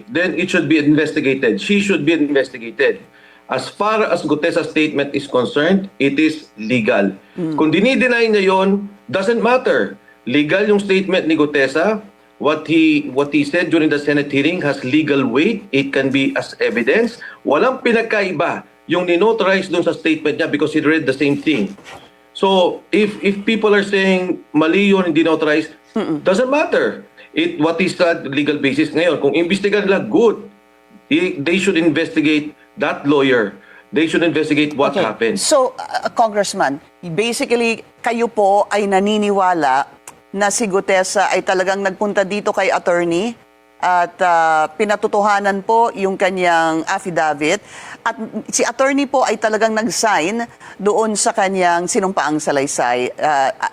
then it should be investigated. She should be investigated. As far as Gutesa's statement is concerned, it is legal. Kung dinideny niya yon, doesn't matter. Legal yung statement ni Gutesa. What he said during the Senate hearing has legal weight. It can be as evidence. Walang pinagkaiba yung ninotarize dun sa statement niya because he read the same thing. So if people are saying mali yun, hindi notarize, doesn't matter. What is that legal basis ngayon? Kung imbestigahan nila, good. They should investigate that lawyer. They should investigate what happened. So, Congressman, basically, kayo po ay naniniwala na si Gutesa ay talagang nagpunta dito kay attorney at pinatutuhanan po yung kanyang affidavit at si attorney po ay talagang nag-sign doon sa kanyang sinumpaang salaysay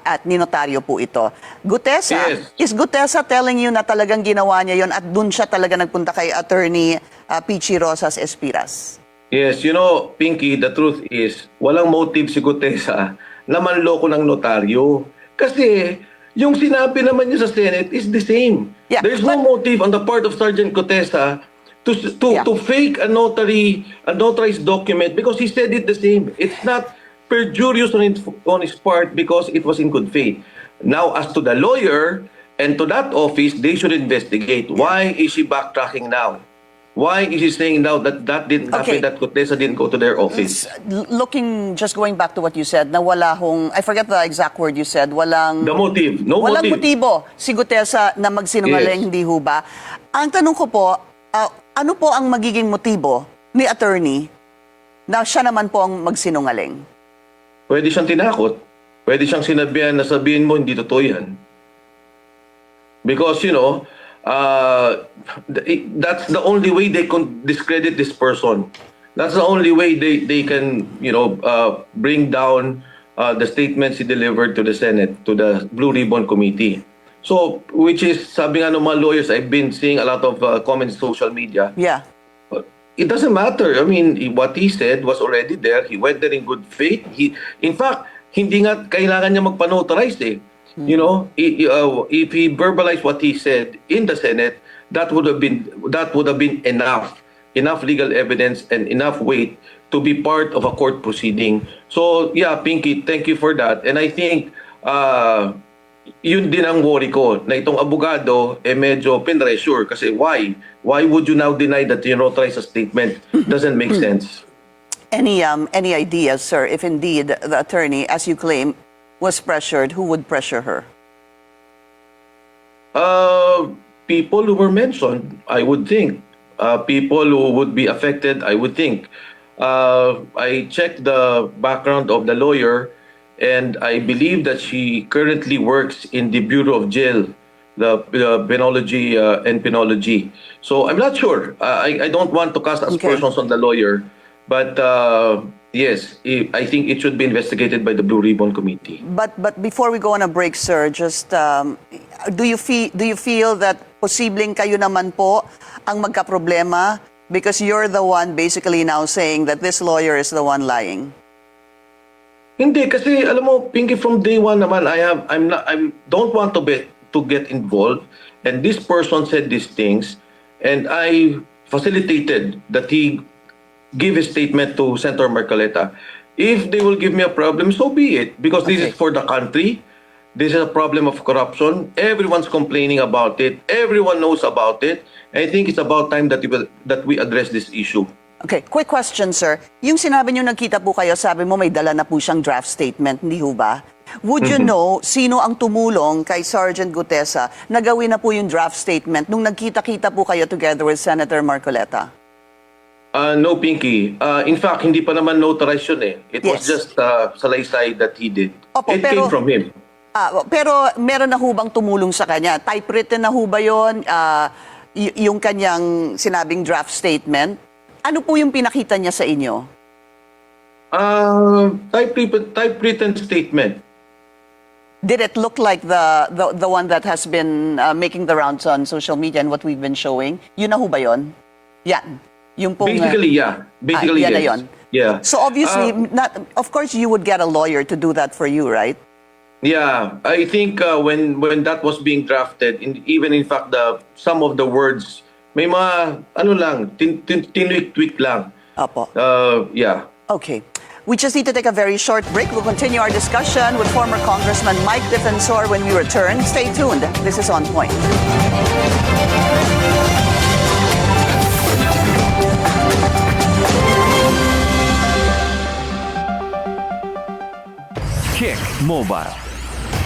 at ninotaryo po ito. Gutesa, is Gutesa telling you na talagang ginawa niya yon at doon siya talaga nagpunta kay attorney Pichi Rosas Espiras? Yes, you know, Pinky, the truth is, walang motive si Gutesa na manloko ng notaryo. Kasi yung sinabi naman niya sa Senate is the same. Yeah, There's no motive on the part of Sergeant Gutesa to fake a notarized document because he said it the same. It's not perjurious on his part because it was in good faith. Now, as to the lawyer and to that office, they should investigate. Why is she backtracking now? Why is he saying now that didn't happen, that Gutesa didn't go to their office? Just going back to what you said, na wala hong, I forget the exact word you said, walang... The motive. No walang motive. motibo si Gutesa na magsinungaling, hindi ho ba? Ang tanong ko po, ano po ang magiging motibo ni attorney na siya naman po ang magsinungaling? Pwede siyang tinakot. Pwede siyang sinabihan na sabihin mo, hindi totoo yan. Because, you know, that's the only way they can discredit this person. That's the only way they can, you know, bring down the statements he delivered to the Senate, to the Blue Ribbon Committee. So, which is, sabi nga ng mga lawyers, I've been seeing a lot of comments in social media. Yeah. It doesn't matter. I mean, what he said was already there. He went there in good faith. In fact, hindi nga kailangan niya magpa-notarize eh. You know, if he verbalized what he said in the Senate, that would have been enough legal evidence and enough weight to be part of a court proceeding. So yeah, Pinky, thank you for that. And I think yun din ang worry ko na itong abogado medyo pinressure kasi why would you now deny that you notarize a statement? Doesn't make sense. Any ideas, sir, if indeed the attorney, as you claim, was pressured, who would pressure her? People who were mentioned, I would think. People who would be affected, I would think. I checked the background of the lawyer, and I believe that she currently works in the Bureau of Jail, the penology and penology. So I'm not sure. I don't want to cast aspersions on the lawyer, but yes, I think it should be investigated by the Blue Ribbon Committee. But before we go on a break, sir, just do you feel that posibleng kayo naman po ang magkaproblema because you're the one basically now saying that this lawyer is the one lying? Hindi kasi alam mo, Pinky, from day one naman I don't want to get involved, and this person said these things and I facilitated that he give a statement to Senator Marcoleta. If they will give me a problem, so be it. Because this is for the country. This is a problem of corruption. Everyone's complaining about it. Everyone knows about it. I think it's about time that we address this issue. Okay, quick question, sir. Yung sinabi niyo nagkita po kayo, sabi mo may dala na po siyang draft statement, hindi ho ba? Would you know sino ang tumulong kay Sergeant Gutesa na gawin na po yung draft statement nung nagkita-kita po kayo together with Senator Marcoleta? No, Pinky. In fact, hindi pa naman notarized yun eh. It was just salaysay that he did. Opo, it came from him. Pero meron na ho bang tumulong sa kanya? Typewritten na ho ba yun? Yung kanyang sinabing draft statement? Ano po yung pinakita niya sa inyo? Typewritten statement. Did it look like the one that has been making the rounds on social media and what we've been showing? Yun na ho ba yun? Yan. Yung pong, Basically, yeah. Basically, yan yes. Na yun. Yeah. So obviously, of course, you would get a lawyer to do that for you, right? Yeah, I think when that was being drafted, even in fact some of the words may mga, ano lang, tinwik-twik lang. Opo. Yeah. Okay. We just need to take a very short break. We'll continue our discussion with former Congressman Mike Defensor when we return. Stay tuned. This is On Point. Kick Mobile.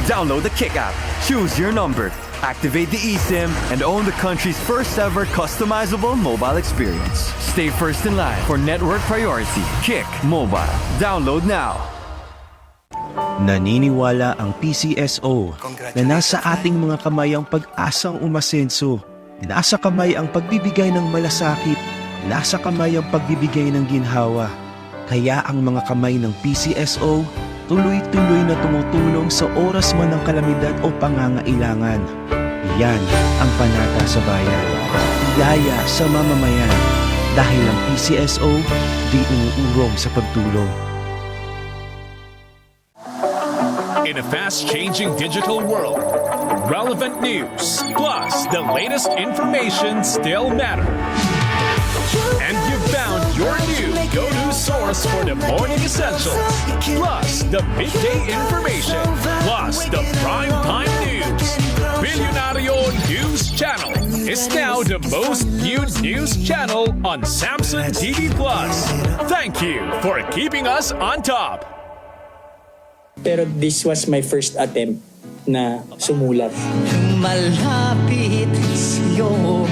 Download the Kick app, choose your number, activate the eSIM, and own the country's first ever customizable mobile experience. Stay first in line for network priority. Kick Mobile. Download now. Naniniwala ang PCSO na nasa ating mga kamay ang pag-asang umasenso. Nasa kamay ang pagbibigay ng malasakit. Nasa kamay ang pagbibigay ng ginhawa. Kaya ang mga kamay ng PCSO tuloy-tuloy na tumutulong sa oras man ng kalamidad o pangangailangan. Yan ang panata sa bayan. Yaya sa mamamayan. Dahil ang PCSO di umuurong sa pagtulong. In a fast-changing digital world, relevant news plus the latest information still matter. And you've found your new go-to source for the morning essentials, plus the midday information, plus the prime time news. Billionario News Channel is now the most viewed news channel on Samsung TV Plus. Thank you for keeping us on top. Pero this was my first attempt na sumulat. Malapit sa'yo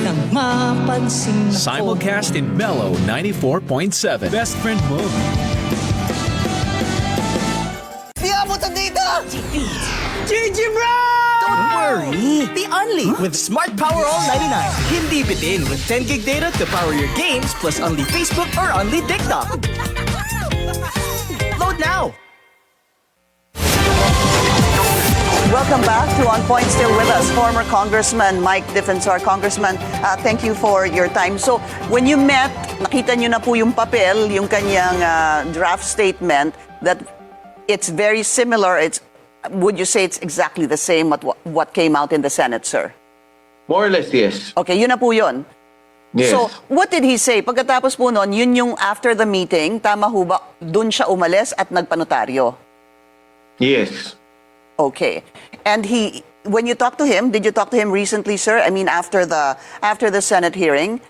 nang mapansin ako. Simulcast in Mellow 94.7. Best friend mo. Di abot ang data! GG bro! Don't worry! The Only with Smart Power All 99. Hindi bitin with 10 gig data to power your games plus only Facebook or only TikTok. Load now! Welcome back to On Point. Still with us, former Congressman Mike Defensor. Congressman, thank you for your time. So, when you met, nakita nyo na po yung papel, yung kanyang draft statement that it's very similar. Would you say it's exactly the same what came out in the Senate, sir? More or less, yes. Okay, yun na po yun. Yes. So, what did he say? Pagkatapos po nun, yun yung after the meeting, tama ho ba, dun siya umalis at nagpanotaryo? Yes. Okay. And when you talked to him, did you talk to him recently, sir? I mean, after the Senate hearing?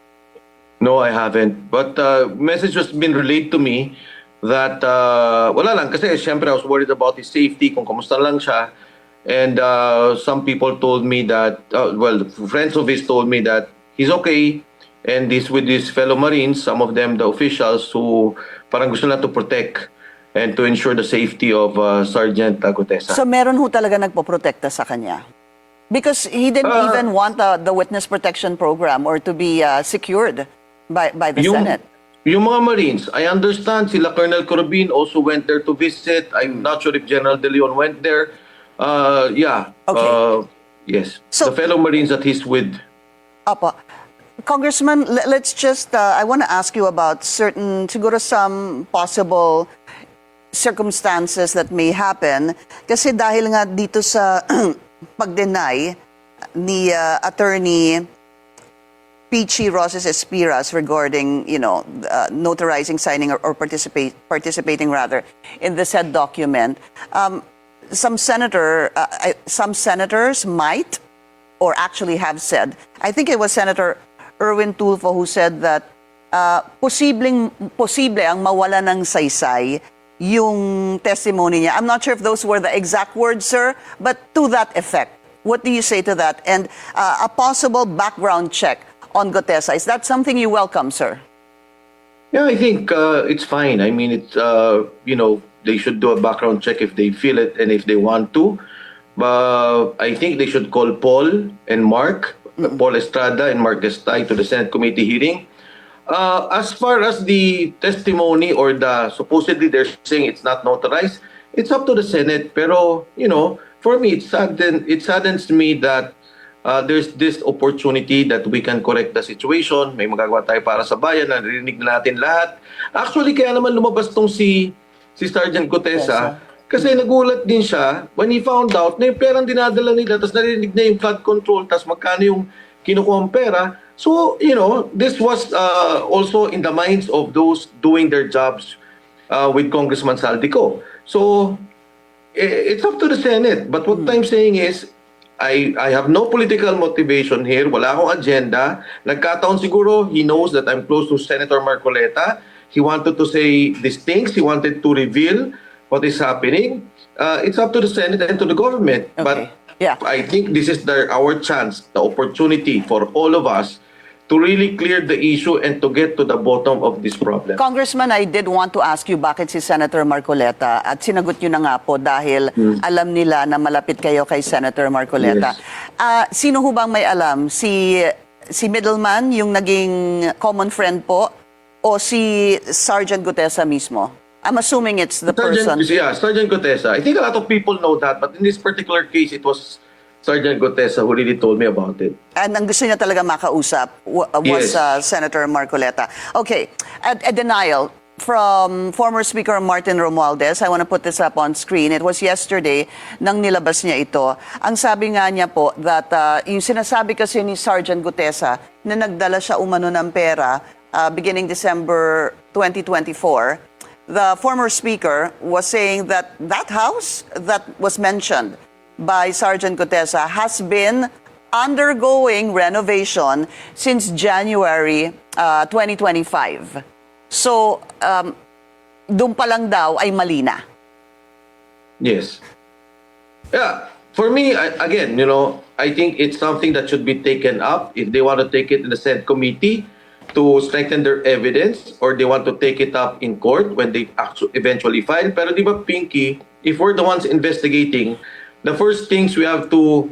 No, I haven't. But message has been relayed to me that wala lang kasi syempre I was worried about his safety, kung kamusta lang siya. And some people told me that, friends of his told me that he's okay. And this with his fellow Marines, some of them, the officials who parang gusto na to protect and to ensure the safety of Sergeant Gutesa. So meron ho talaga nagpoprotekta sa kanya? Because he didn't even want the witness protection program or to be secured by the Senate. Yung mga Marines, I understand sila Colonel Corbin also went there to visit. I'm not sure if General De Leon went there. Yeah. Okay. Yes. So- the fellow Marines that he's with. Apa. Congressman, let's just, I want to ask you about siguro some possible circumstances that may happen. Kasi dahil nga dito sa pag-deny ni Attorney Peachy Rosas Espiras regarding, notarizing, signing, or participating rather in the said document, some senators might or actually have said, I think it was Senator Erwin Tulfo who said that posible ang mawala ng saysay yung testimony niya. I'm not sure if those were the exact words, sir, but to that effect. What do you say to that? And a possible background check on Gutesa, is that something you welcome, sir? Yeah, I think it's fine. I mean, it's they should do a background check if they feel it and if they want to. But I think they should call Paul and Mark, Paul Estrada and Mark Estay to the Senate committee hearing. As far as the testimony or supposedly they're saying it's not notarized, it's up to the Senate. Pero, for me, it saddens me that there's this opportunity that we can correct the situation. May magagawa tayo para sa bayan, narinig na natin lahat. Actually, kaya naman lumabas tong si Sergeant Gutesa, kasi nagulat din siya when he found out na yung perang dinadala nila, tapos narinig na yung flood control, tapos magkano yung kinukuha ang pera. So, this was also in the minds of those doing their jobs with Congressman Saldico. So, it's up to the Senate. But what I'm saying is, I have no political motivation here. Wala akong agenda. Nagkataon siguro, he knows that I'm close to Senator Marcoleta. He wanted to say these things. He wanted to reveal what is happening. It's up to the Senate and to the government. Okay. But Yeah. I think this is our chance, the opportunity for all of us to really clear the issue and to get to the bottom of this problem. Congressman, I did want to ask you bakit si Senator Marcoleta at sinagot nyo na nga po dahil alam nila na malapit kayo kay Senator Marcoleta. Sino ho bang may alam? Si Middleman, yung naging common friend po, o si Sergeant Gutesa mismo? I'm assuming it's the person. Sergeant Gutesa. I think a lot of people know that, but in this particular case, it was Sergeant Gutesa who really told me about it. And ang gusto niya talaga makausap was Yes. Senator Marcoleta. Okay, a denial from former Speaker Martin Romualdez. I want to put this up on screen. It was yesterday nang nilabas niya ito. Ang sabi nga niya po that yung sinasabi kasi ni Sergeant Gutesa na nagdala siya umano ng pera beginning December 2024, the former speaker was saying that that house that was mentioned by Sergeant Gutesa has been undergoing renovation since January 2025. So, doon pa lang daw ay mali na. Yes. Yeah. For me, again, I think it's something that should be taken up if they want to take it in the Senate committee to strengthen their evidence, or they want to take it up in court when they eventually file. Pero di ba, Pinky, if we're the ones investigating, the first things we have to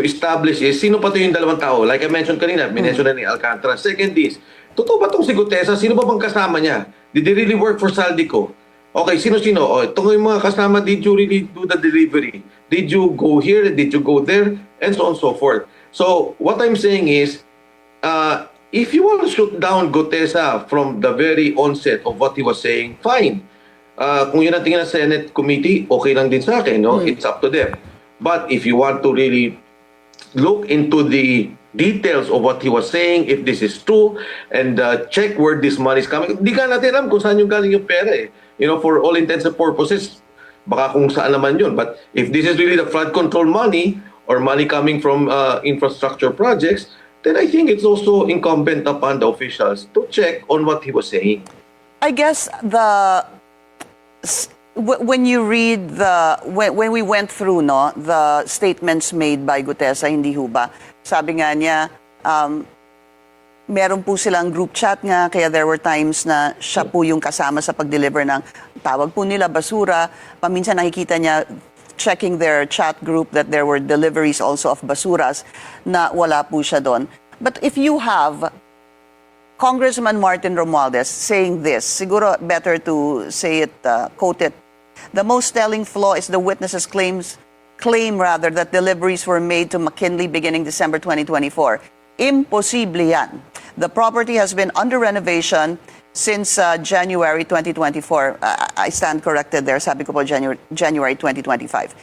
establish is sino pa to yung dalawang tao. Like I mentioned kanina, mention na ni Alcantara. Second is, totoo ba itong si Gutesa? Sino ba bang kasama niya? Did they really work for Saldico? Okay, sino-sino? Oh, ito yung mga kasama, did you really do the delivery? Did you go here? Did you go there? And so on and so forth. So, what I'm saying is, if you want to shoot down Gutesa from the very onset of what he was saying, fine. Kung yun ang tingin ng Senate committee, okay lang din sa akin, no? It's up to them. But if you want to really look into the details of what he was saying, if this is true, and check where this money is coming, di ka natin alam kung saan yung galing yung pera eh. For all intents and purposes, baka kung saan naman yun. But if this is really the flood control money, or money coming from infrastructure projects, then I think it's also incumbent upon the officials to check on what he was saying. I guess when you read when we went through the statements made by Gutesa, hindi ho ba? Sabi nga niya, meron po silang group chat nga, kaya there were times na siya po yung kasama sa pag-deliver ng tawag po nila basura. Paminsan nakikita niya checking their chat group that there were deliveries also of basuras na wala po siya doon. But if you have Congressman Martin Romualdez saying this, siguro better to say it, quote it. The most telling flaw is the witnesses claim that deliveries were made to McKinley beginning December 2024. Imposible yan. The property has been under renovation since January 2024. I stand corrected there. Sabi ko po January 2025.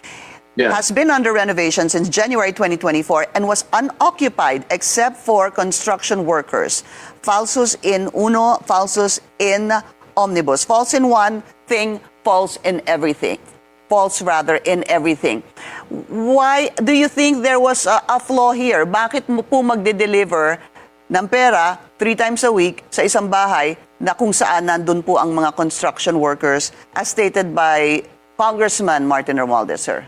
Yeah. Has been under renovation since January 2024 and was unoccupied except for construction workers. Falsus in uno, falsus in omnibus. False in one thing, false in everything. False rather in everything. Why do you think there was a flaw here? Bakit mo po magde-deliver ng pera 3 times a week sa isang bahay na kung saan nandun po ang mga construction workers as stated by Congressman Martin Romualdez, sir?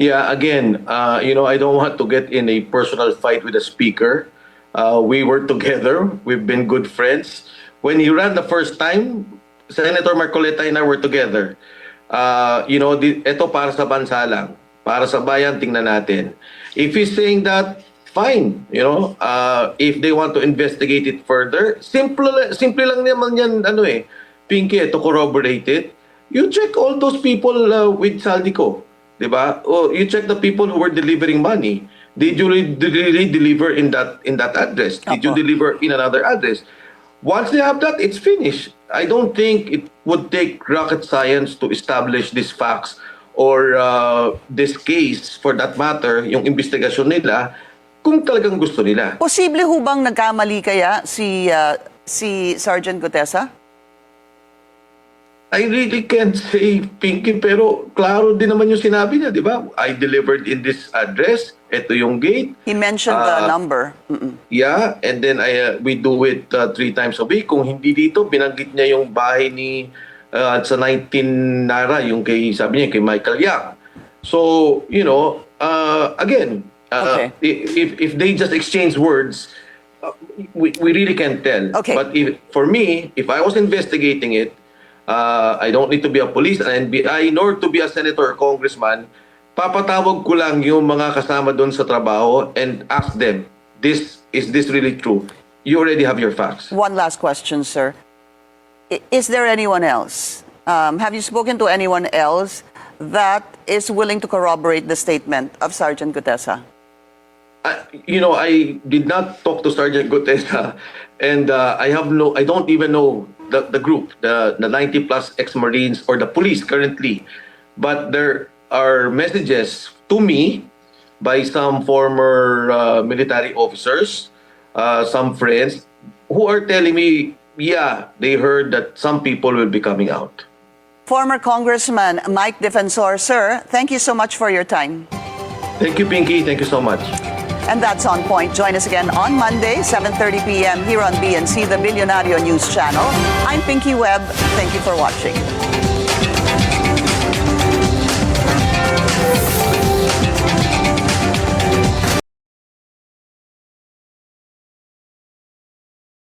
Yeah, again, I don't want to get in a personal fight with the speaker. We were together. We've been good friends. When he ran the first time, Senator Marcoleta and I were together. Ito para sa bansa lang. Para sa bayan, tingnan natin. If he's saying that, fine. If they want to investigate it further, simple lang naman yan, Pinky, to corroborate it. You check all those people with Saldico. Diba? You check the people who were delivering money. Did you really deliver in that address? Did you deliver in another address? Once they have that, it's finished. I don't think it would take rocket science to establish these facts or this case, for that matter, yung investigasyon nila, kung talagang gusto nila. Posible ho bang nagkamali kaya si Sergeant Gutesa? I really can't say, Pinky, pero klaro din naman yung sinabi niya, di ba? I delivered in this address, ito yung gate. He mentioned the number. Yeah, and then we do it 3 times a week. Kung hindi dito, binanggit niya yung bahay ni sa 19 Nara, yung sabi niya, kay Michael Yang. So, again, Okay. if they just exchange words, we really can't tell. Okay. But for me, if I was investigating it, I don't need to be a police, an NBI, nor to be a senator or congressman. Papatawag ko lang yung mga kasama doon sa trabaho and ask them, is this really true? You already have your facts. One last question, sir. Is there anyone else? Have you spoken to anyone else that is willing to corroborate the statement of Sergeant Gutesa? I did not talk to Sergeant Gutesa, and I don't even know the group, the 90 plus ex-Marines or the police currently, but there are messages to me by some former military officers, some friends, who are telling me, yeah, they heard that some people will be coming out. Former Congressman Mike Defensor, sir, thank you so much for your time. Thank you, Pinky. Thank you so much. And that's On Point. Join us again on Monday, 7:30 p.m. here on BNC, the Billionario News Channel. I'm Pinky Webb. Thank you for watching.